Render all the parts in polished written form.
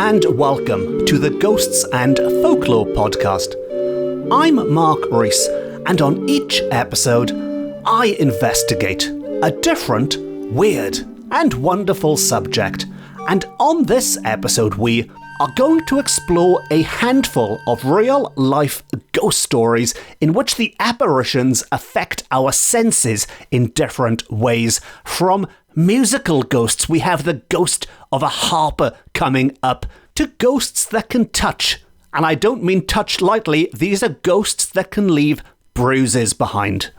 and welcome to the Ghosts and Folklore podcast. I'm Mark Rees, and on each episode, I investigate a different, weird, and wonderful subject. And on this episode, we are going to explore a handful of real-life ghost stories in which the apparitions affect our senses in different ways. From musical ghosts, we have the ghost of a harper coming up, to ghosts that can touch. And I don't mean touch lightly, these are ghosts that can leave bruises behind.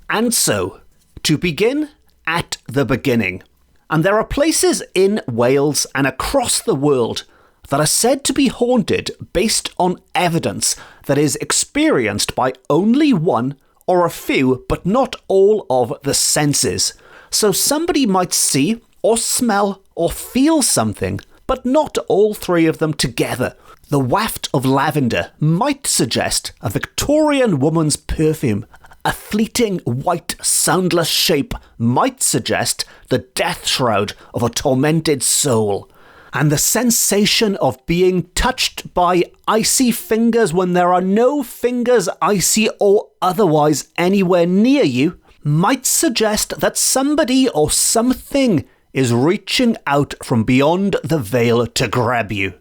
And so, to begin at the beginning. And there are places in Wales and across the world that are said to be haunted based on evidence that is experienced by only one or a few, but not all of the senses. So somebody might see or smell or feel something, but not all three of them together. The waft of lavender might suggest a Victorian woman's perfume. A fleeting white soundless shape might suggest the death shroud of a tormented soul. And the sensation of being touched by icy fingers when there are no fingers, icy or otherwise, anywhere near you might suggest that somebody or something is reaching out from beyond the veil to grab you.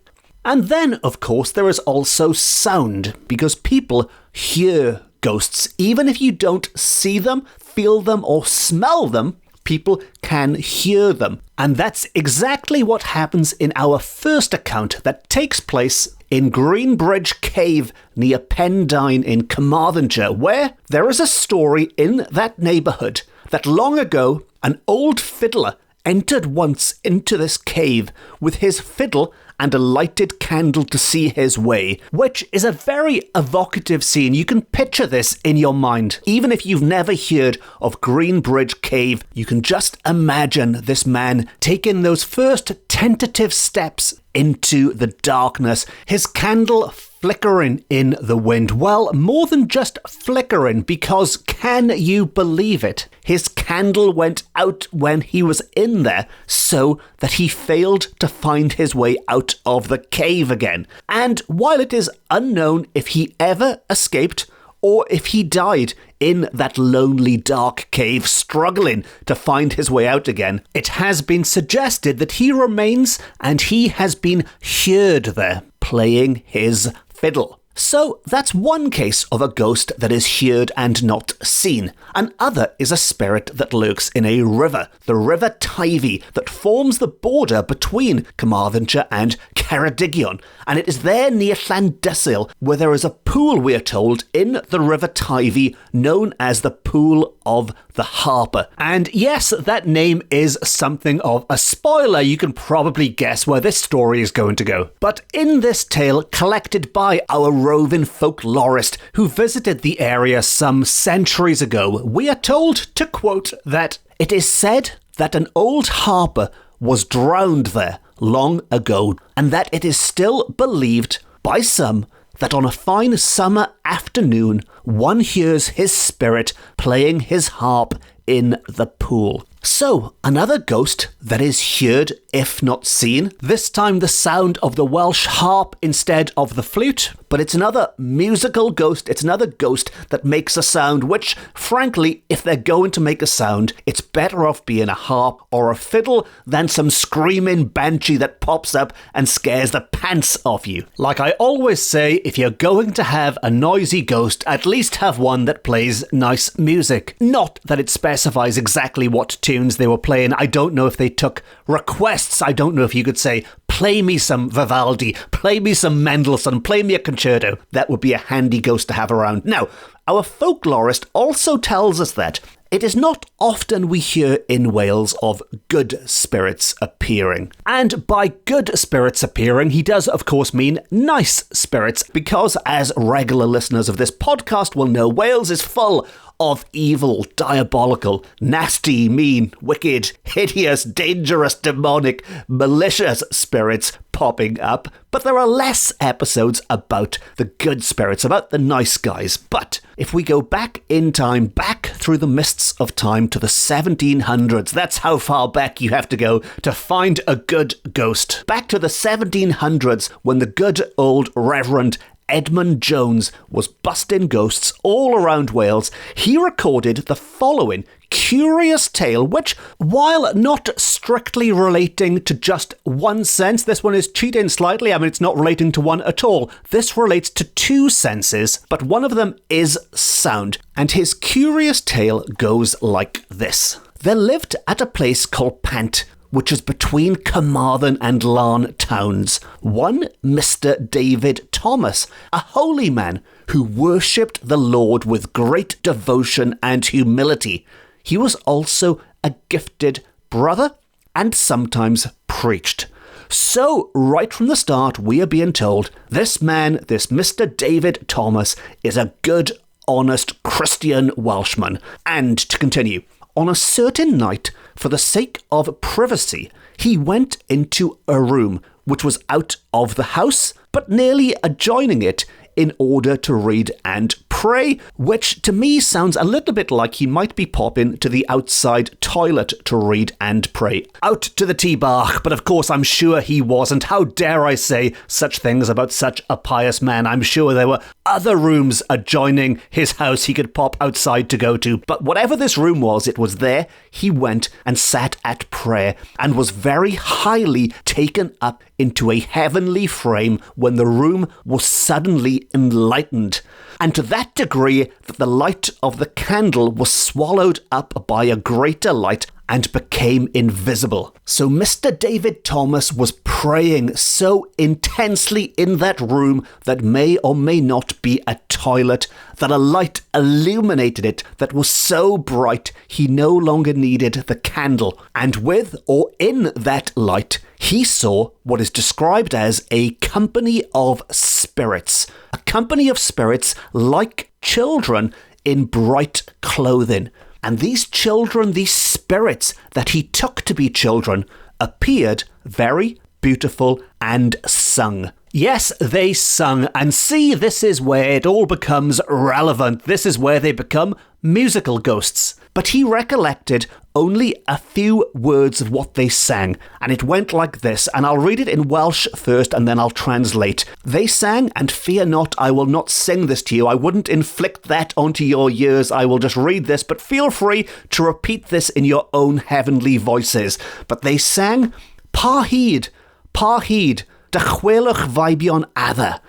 And then, of course, there is also sound, because people hear ghosts. Even if you don't see them, feel them, or smell them, people can hear them. And that's exactly what happens in our first account that takes place in Greenbridge Cave near Pendine in Carmarthenshire, where there is a story in that neighbourhood that long ago an old fiddler entered once into this cave with his fiddle and a lighted candle to see his way, which is a very evocative scene. You can picture this in your mind. Even if you've never heard of Greenbridge Cave, you can just imagine this man taking those first tentative steps into the darkness, his candle flickering in the wind. Well, more than just flickering, because can you believe it? His candle went out when he was in there, so that he failed to find his way out of the cave again. And while it is unknown if he ever escaped, or if he died in that lonely dark cave struggling to find his way out again, it has been suggested that he remains and he has been heard there playing his fiddle. So that's one case of a ghost that is heard and not seen. Another is a spirit that lurks in a river, the River Teifi, that forms the border between Carmarthenshire and Ceredigion. And it is there near Llandysul where there is a pool, we are told, in the River Teifi known as the Pool of the Harper. And yes, that name is something of a spoiler. You can probably guess where this story is going to go. But in this tale, collected by our roving folklorist who visited the area some centuries ago, we are told, to quote, that it is said that an old harper was drowned there long ago, and that it is still believed by some that on a fine summer afternoon one hears his spirit playing his harp in the pool. So, another ghost that is heard, if not seen. This time the sound of the Welsh harp instead of the flute. But it's another musical ghost. It's another ghost that makes a sound, which, frankly, if they're going to make a sound, it's better off being a harp or a fiddle than some screaming banshee that pops up and scares the pants off you. Like I always say, if you're going to have a noisy ghost, at least have one that plays nice music. Not that it specifies exactly what tunes they were playing. I don't know if they took requests. I don't know if you could say, play me some Vivaldi, play me some Mendelssohn, play me a concerto. That would be a handy ghost to have around. Now, our folklorist also tells us that it is not often we hear in Wales of good spirits appearing. And by good spirits appearing, he does, of course, mean nice spirits, because as regular listeners of this podcast will know, Wales is full of evil, diabolical, nasty, mean, wicked, hideous, dangerous, demonic, malicious spirits, popping up, but there are less episodes about the good spirits, about the nice guys. But if we go back in time, back through the mists of time to the 1700s, that's how far back you have to go to find a good ghost. Back to the 1700s, when the good old Reverend Edmund Jones was busting ghosts all around Wales, he recorded the following curious tale, which, while not strictly relating to just one sense, this one is cheating slightly. I mean, it's not relating to one at all. This relates to two senses, but one of them is sound. And his curious tale goes like this. There lived at a place called Pant, which is between Carmarthen and Larne towns, one Mr. David Thomas, a holy man who worshipped the Lord with great devotion and humility. He was also a gifted brother and sometimes preached. So, right from the start, we are being told this man, this Mr. David Thomas, is a good, honest Christian Welshman. And to continue, on a certain night, for the sake of privacy, he went into a room which was out of the house, but nearly adjoining it, in order to read and pray, which to me sounds a little bit like he might be popping to the outside toilet to read and pray. Out to the tea bar, but of course I'm sure he wasn't. How dare I say such things about such a pious man? I'm sure there were other rooms adjoining his house he could pop outside to go to, but whatever this room was, it was there he went and sat at prayer and was very highly taken up into a heavenly frame when the room was suddenly enlightened, and to that degree that the light of the candle was swallowed up by a greater light and became invisible. So Mr. David Thomas was praying so intensely in that room that may or may not be a toilet, that a light illuminated it that was so bright he no longer needed the candle. And with or in that light, he saw what is described as a company of spirits. A company of spirits like children in bright clothing. And these children, these spirits that he took to be children, appeared very beautiful and sung. Yes, they sung, and see, this is where it all becomes relevant. This is where they become musical ghosts. But he recollected only a few words of what they sang, and it went like this, and I'll read it in Welsh first and then I'll translate. They sang, and fear not, I will not sing this to you. I wouldn't inflict that onto your ears. I will just read this, but feel free to repeat this in your own heavenly voices. But they sang, Pa hyd, dychwelwch feibion adda,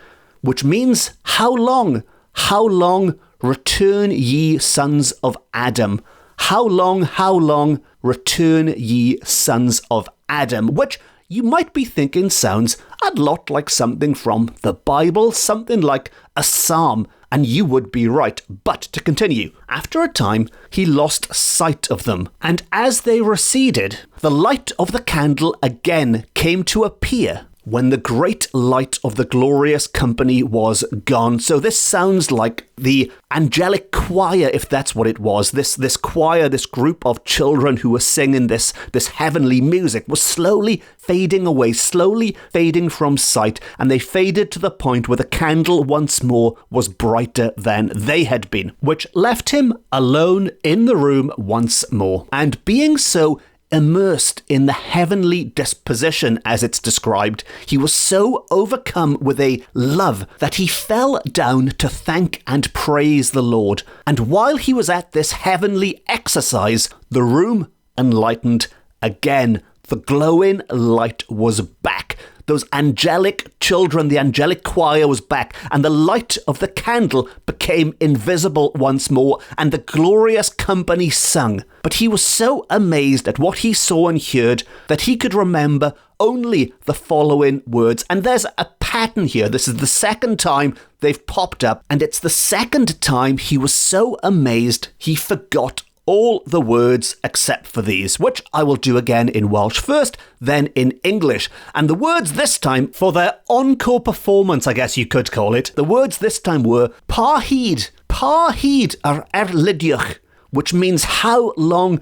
which means, how long, return ye sons of Adam. How long, return ye sons of Adam, which you might be thinking sounds a lot like something from the Bible, something like a psalm, and you would be right. But to continue, after a time, he lost sight of them, and as they receded, the light of the candle again came to appear, when the great light of the glorious company was gone. So this sounds like the angelic choir, if that's what it was. This choir, this group of children who were singing this heavenly music was slowly fading away, slowly fading from sight, and they faded to the point where the candle once more was brighter than they had been, which left him alone in the room once more. And being so immersed in the heavenly disposition, as it's described, he was so overcome with a love that he fell down to thank and praise the Lord. And while he was at this heavenly exercise, the room enlightened again. The glowing light was back. Those angelic children, the angelic choir was back, and the light of the candle became invisible once more, and the glorious company sung. But he was so amazed at what he saw and heard that he could remember only the following words. And there's a pattern here. This is the second time they've popped up, and it's the second time he was so amazed he forgot all the words except for these, which I will do again in Welsh first, then in English. And the words this time, for their encore performance, I guess you could call it, the words this time were, Pa hyd ar erlidiwch, which means how long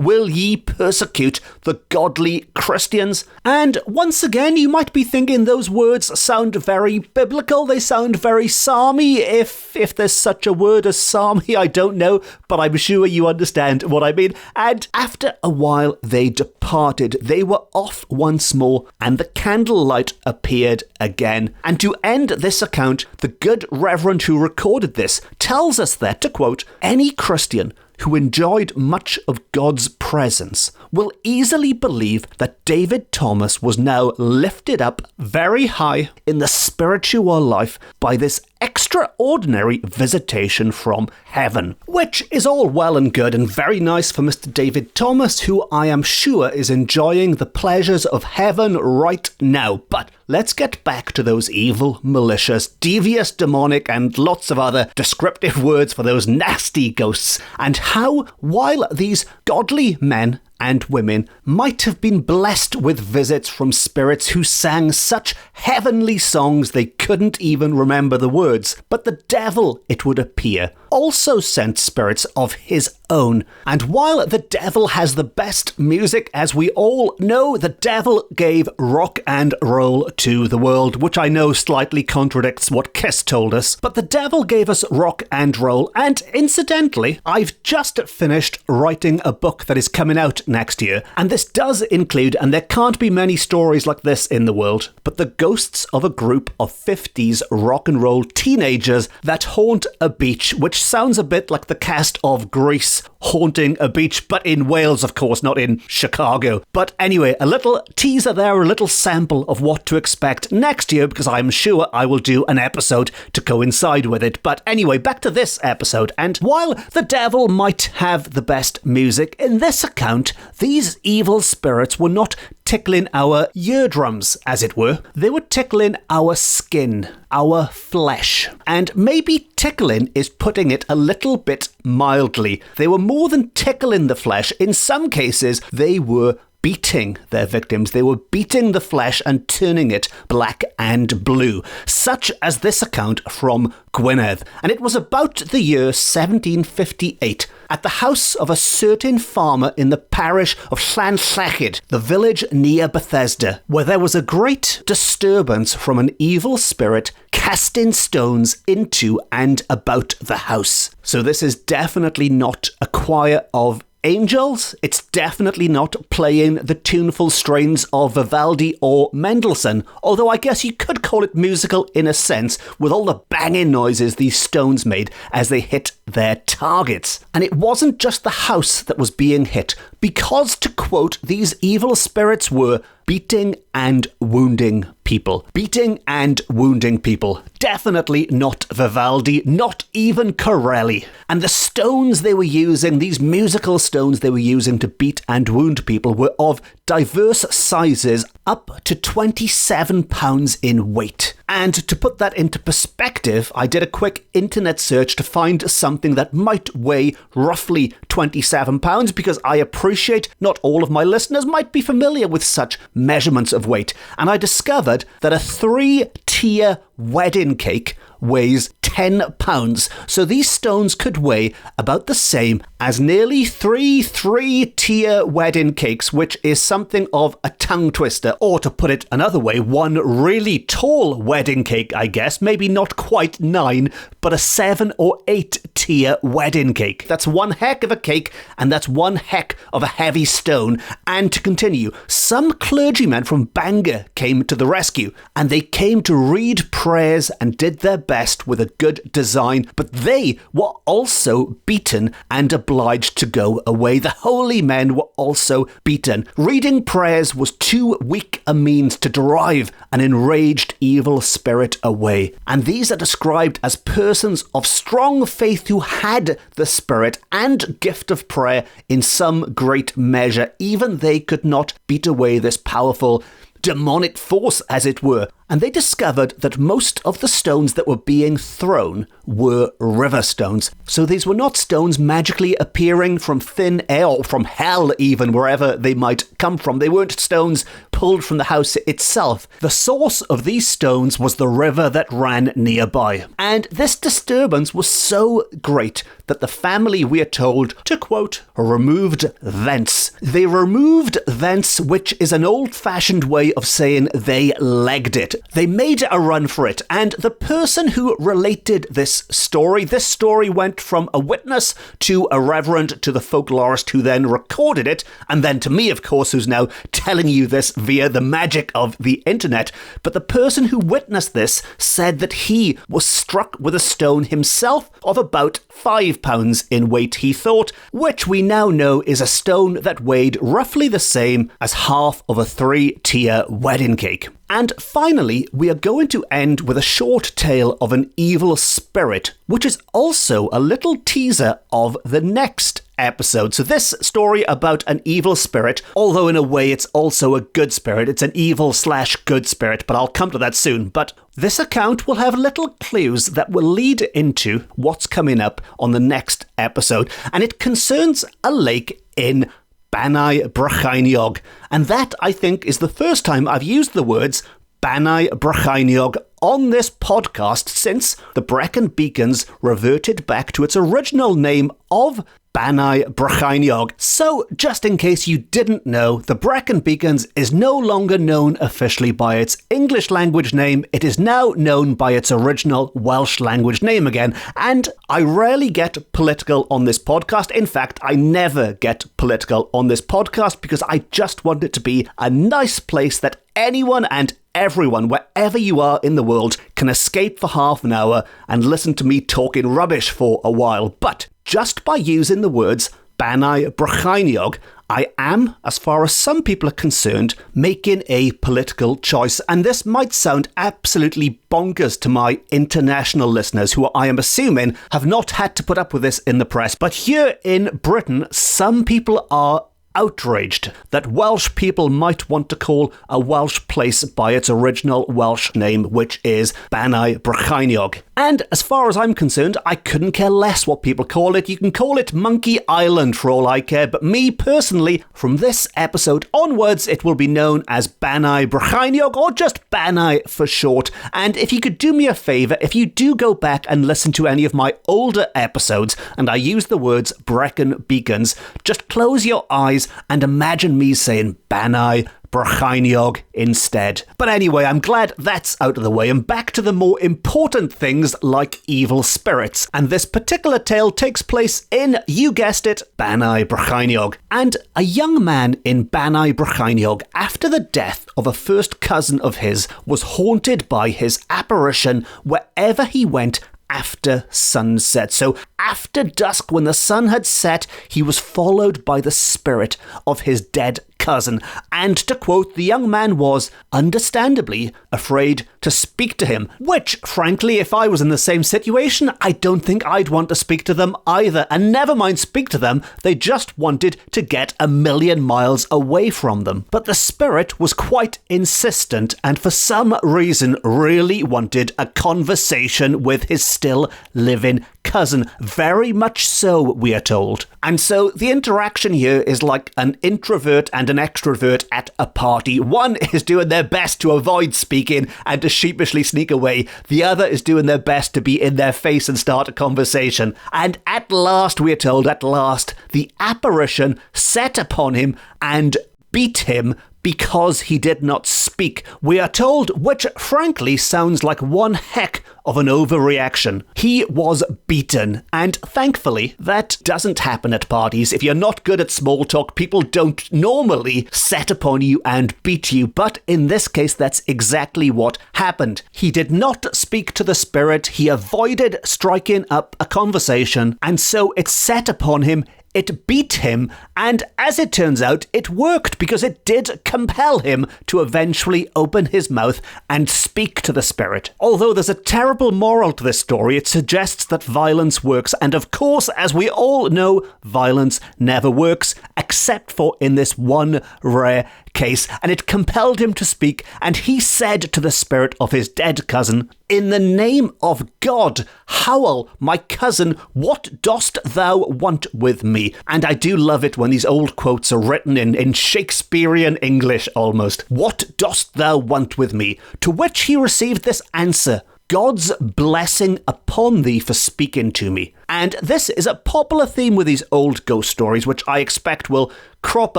will ye persecute the godly Christians? And once again, you might be thinking those words sound very biblical, they sound very psalmy, if there's such a word as psalmy, I don't know, but I'm sure you understand what I mean. And after a while they departed, they were off once more, and the candlelight appeared again. And to end this account, the good reverend who recorded this tells us that, to quote, any Christian who enjoyed much of God's presence will easily believe that David Thomas was now lifted up very high in the spiritual life by this extraordinary visitation from heaven, which is all well and good and very nice for Mr. David Thomas, who I am sure is enjoying the pleasures of heaven right now. But let's get back to those evil, malicious, devious, demonic, and lots of other descriptive words for those nasty ghosts, and how, while these godly men and women might have been blessed with visits from spirits who sang such heavenly songs they couldn't even remember the words, but the devil, it would appear, also sent spirits of his own. And while the devil has the best music, as we all know, the devil gave rock and roll to the world, which I know slightly contradicts what Kiss told us, but the devil gave us rock and roll. And incidentally, I've just finished writing a book that is coming out next year, and this does include, and there can't be many stories like this in the world, but the ghosts of a group of 50s rock and roll teenagers that haunt a beach, which sounds a bit like the cast of Grease haunting a beach, but in Wales, of course, not in Chicago. But anyway, a little teaser there, a little sample of what to expect next year, because I'm sure I will do an episode to coincide with it. But anyway, back to this episode. And while the devil might have the best music, in this account, these evil spirits were not tickling our eardrums, as it were. They were tickling our skin, our flesh. And maybe tickling is putting it a little bit mildly. They were more than tickling the flesh. In some cases, they were beating their victims. They were beating the flesh and turning it black and blue, such as this account from Gwynedd. And it was about the year 1758 at the house of a certain farmer in the parish of Llanllechyd, the village near Bethesda, where there was a great disturbance from an evil spirit casting stones into and about the house. So this is definitely not a choir of angels. It's definitely not playing the tuneful strains of Vivaldi or Mendelssohn, although I guess you could call it musical in a sense, with all the banging noises these stones made as they hit their targets. And it wasn't just the house that was being hit, because, to quote, these evil spirits were beating and wounding people. Beating and wounding people. Definitely not Vivaldi, not even Corelli. And the stones they were using, these musical stones they were using to beat and wound people, were of diverse sizes, up to 27 pounds in weight. And to put that into perspective, I did a quick internet search to find something that might weigh roughly 27 pounds, because I appreciate not all of my listeners might be familiar with such measurements of weight. And I discovered that a 3-tier wedding cake weighs 10 pounds. So these stones could weigh about the same as nearly three-tier wedding cakes, which is something of a tongue twister. Or to put it another way, one really tall wedding cake, I guess. Maybe not quite 9, but a 7 or 8 tier wedding cake. That's one heck of a cake, and that's one heck of a heavy stone. And to continue, some clergymen from Bangor came to the rescue, and they came to read prayers and did their best with a good design, but they were also beaten and obliged to go away. The holy men were also beaten. Reading prayers was too weak a means to drive an enraged evil spirit away. And these are described as persons of strong faith who had the spirit and gift of prayer in some great measure. Even they could not beat away this powerful demonic force, as it were. And they discovered that most of the stones that were being thrown were river stones. So these were not stones magically appearing from thin air, or from hell even, wherever they might come from. They weren't stones pulled from the house itself. The source of these stones was the river that ran nearby. And this disturbance was so great that the family, we are told, to quote, removed thence. They removed thence, which is an old-fashioned way of saying they legged it. They made a run for it, and the person who related this story went from a witness to a reverend to the folklorist who then recorded it, and then to me, of course, who's now telling you this via the magic of the internet. But the person who witnessed this said that he was struck with a stone himself of about £5 in weight, he thought, which we now know is a stone that weighed roughly the same as half of a 3-tier wedding cake. And finally, we are going to end with a short tale of an evil spirit, which is also a little teaser of the next episode. So this story about an evil spirit, although in a way it's also a good spirit, it's an evil/good spirit, but I'll come to that soon. But this account will have little clues that will lead into what's coming up on the next episode, and it concerns a lake in Banau Brycheiniog, and that, I think, is the first time I've used the words Banau Brycheiniog on this podcast since the Brecon Beacons reverted back to its original name of Banau Brycheiniog. So, just in case you didn't know, the Brecon Beacons is no longer known officially by its English language name. It is now known by its original Welsh language name again. And I rarely get political on this podcast. In fact, I never get political on this podcast because I just want it to be a nice place that anyone and everyone, wherever you are in the world, can escape for half an hour and listen to me talking rubbish for a while. But just by using the words Banau Brycheiniog, I am, as far as some people are concerned, making a political choice. And this might sound absolutely bonkers to my international listeners, who I am assuming have not had to put up with this in the press. But here in Britain, some people are outraged that Welsh people might want to call a Welsh place by its original Welsh name, which is Banau Brycheiniog. And as far as I'm concerned, I couldn't care less what people call it. You can call it Monkey Island for all I care, but me personally, from this episode onwards, it will be known as Banau Brycheiniog, or just Banau for short. And if you could do me a favour, if you do go back and listen to any of my older episodes, and I use the words Brecon Beacons, just close your eyes and imagine me saying Banau Brycheiniog instead. But anyway, I'm glad that's out of the way, and back to the more important things like evil spirits. And this particular tale takes place in, you guessed it, Banau Brycheiniog. And a young man in Banau Brycheiniog, after the death of a first cousin of his, was haunted by his apparition wherever he went after sunset. So after dusk, when the sun had set, he was followed by the spirit of his dead cousin. And to quote, the young man was, understandably, afraid to speak to him, which, frankly, if I was in the same situation, I don't think I'd want to speak to them either. And never mind speak to them, they just wanted to get a million miles away from them. But the spirit was quite insistent and for some reason really wanted a conversation with his still living cousin. Very much so, we are told. And so the interaction here is like an introvert and an extrovert at a party. One is doing their best to avoid speaking and to sheepishly sneak away. The other is doing their best to be in their face and start a conversation. And at last, we are told, at last, the apparition set upon him and beat him because he did not speak. We are told, which frankly sounds like one heck of an overreaction. He was beaten, and thankfully that doesn't happen at parties. If you're not good at small talk, people don't normally set upon you and beat you, but in this case that's exactly what happened. He did not speak to the spirit, he avoided striking up a conversation, and so it set upon him. It beat him, and as it turns out, it worked because it did compel him to eventually open his mouth and speak to the spirit. Although there's a terrible moral to this story, it suggests that violence works, and of course, as we all know, violence never works, except for in this one rare case, and it compelled him to speak, and he said to the spirit of his dead cousin, "In the name of God, Howell, my cousin, what dost thou want with me?" And I do love it when these old quotes are written in Shakespearean English almost. "What dost thou want with me?" To which he received this answer, God's blessing upon thee for speaking to me. And this is a popular theme with these old ghost stories, which I expect will crop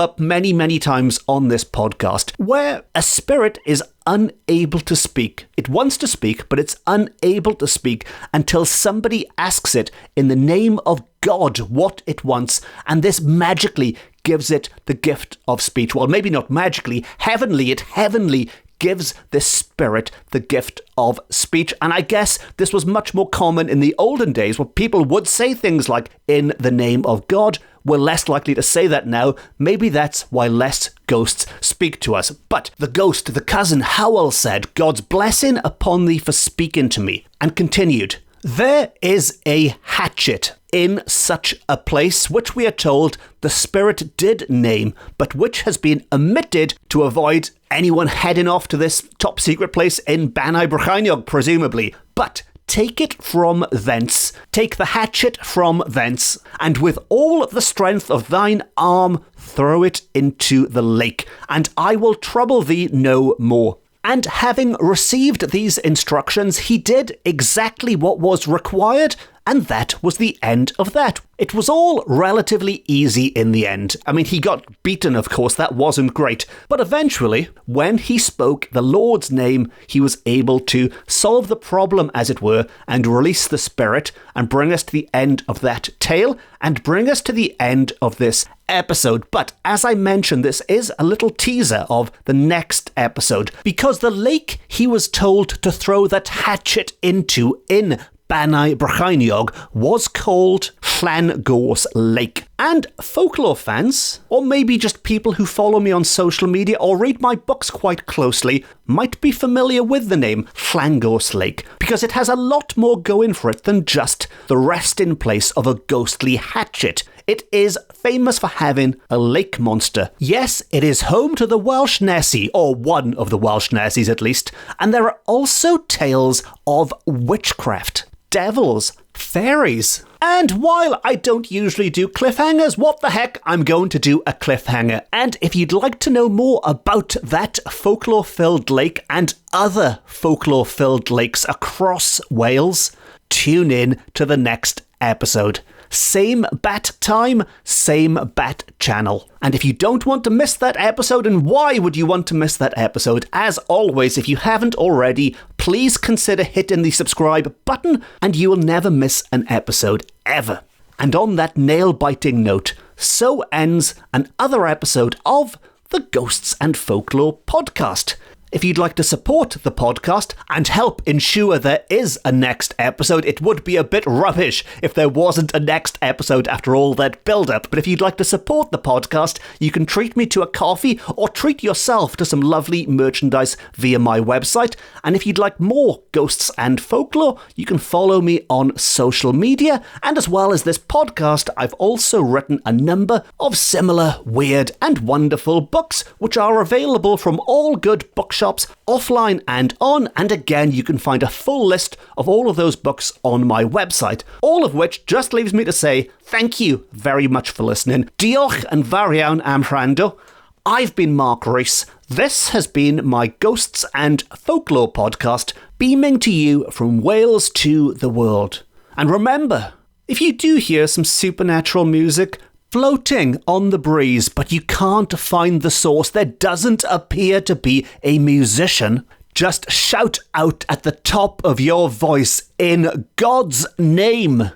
up many, many times on this podcast, where a spirit is unable to speak. It wants to speak, but it's unable to speak until somebody asks it in the name of God what it wants, and this magically gives it the gift of speech. Well, maybe not magically, heavenly gives this spirit the gift of speech. And I guess this was much more common in the olden days, where people would say things like, in the name of God. We're less likely to say that now. Maybe that's why less ghosts speak to us. But the ghost, the cousin Howell, said, God's blessing upon thee for speaking to me, and continued, there is a hatchet in such a place, which we are told the spirit did name, but which has been omitted to avoid anyone heading off to this top secret place in Mabinogion, presumably. But take it from thence, take the hatchet from thence, and with all the strength of thine arm throw it into the lake, and I will trouble thee no more. And having received these instructions, he did exactly what was required, and that was the end of that. It was all relatively easy in the end. I mean, he got beaten, of course, that wasn't great. But eventually, when he spoke the Lord's name, he was able to solve the problem, as it were, and release the spirit, and bring us to the end of that tale, and bring us to the end of this episode. But as I mentioned, this is a little teaser of the next episode, because the lake he was told to throw that hatchet into in Mabinogion was called Llangors Lake. And folklore fans, or maybe just people who follow me on social media or read my books quite closely, might be familiar with the name Llangors Lake, because it has a lot more going for it than just the resting place of a ghostly hatchet. It is famous for having a lake monster. Yes, it is home to the Welsh Nessie, or one of the Welsh Nessies at least, and there are also tales of witchcraft, devils, fairies. And while I don't usually do cliffhangers, what the heck, I'm going to do a cliffhanger. And if you'd like to know more about that folklore-filled lake and other folklore-filled lakes across Wales, tune in to the next episode. Same bat time, same bat channel. And if you don't want to miss that episode, and why would you want to miss that episode? As always, if you haven't already, please consider hitting the subscribe button and you will never miss an episode ever. And on that nail-biting note, so ends another episode of the Ghosts and Folklore podcast. If you'd like to support the podcast and help ensure there is a next episode, it would be a bit rubbish if there wasn't a next episode after all that build-up. But if you'd like to support the podcast, you can treat me to a coffee or treat yourself to some lovely merchandise via my website. And if you'd like more ghosts and folklore, you can follow me on social media. And as well as this podcast, I've also written a number of similar, weird and wonderful books, which are available from all good bookshops, offline and on, and again you can find a full list of all of those books on my website, all of which just leaves me to say thank you very much for listening. Diolch yn fawr iawn am wrando. I've been Mark Rees. This has been my Ghosts and Folklore podcast, beaming to you from Wales to the world. And remember, if you do hear some supernatural music floating on the breeze, but you can't find the source, there doesn't appear to be a musician, just shout out at the top of your voice, in God's name,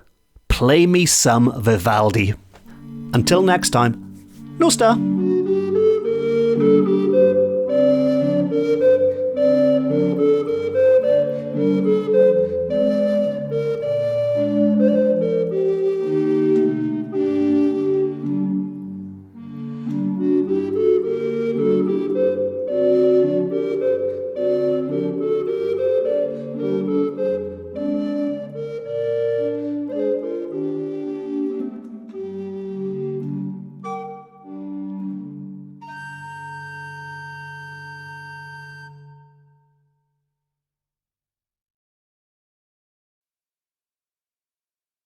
play me some Vivaldi. Until next time, Nosta.